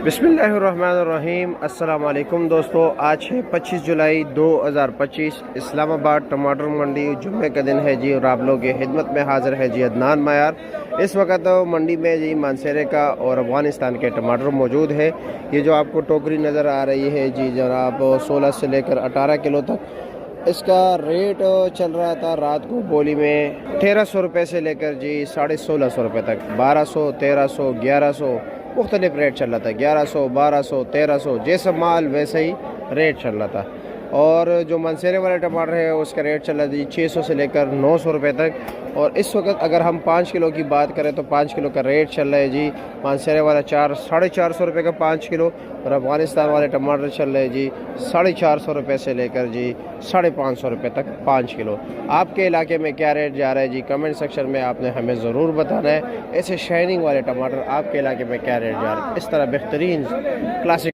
बिस्मिल्लाहिर्रहमानिर्रहीम। अस्सलाम वालेकुम दोस्तों, आज है 25 जुलाई 2025। इस्लामाबाद टमाटर मंडी, जुम्मे का दिन है जी और आप लोग की खिदमत में हाजिर है जी अदनान मायार। इस वक्त मंडी में जी मानसरे का और अफगानिस्तान के टमाटर मौजूद है। ये जो आपको टोकरी नज़र आ रही है जी जनाब 16 से लेकर 18 किलो तक, इसका रेट चल रहा था रात को बोली में 1300 रुपये से लेकर जी 1650 रुपये तक, 1200, 1300, 1100 मुख्तलिफ रेट चल रहा था। 1100, 1200, 1300 जैसा माल वैसे ही रेट चल रहा था। और जो मनसेरे वाले टमाटर है उसका रेट चल रहा था 600 से लेकर 900 रुपये तक। और इस वक्त अगर हम 5 किलो की बात करें तो 5 किलो का रेट चल रहा है जी मनसेरे वाला 400-450 रुपये का 5 किलो, और अफगानिस्तान वाले टमाटर चल रहे हैं जी 450 रुपये से लेकर जी 550 रुपये तक 5 किलो। आपके इलाके में क्या रेट जा रहा है जी कमेंट सेक्शन में आपने हमें ज़रूर बताना है। ऐसे शाइनिंग वाले टमाटर आपके इलाके में क्या रेट जा रहा है, इस तरह बेहतरीन क्लासिक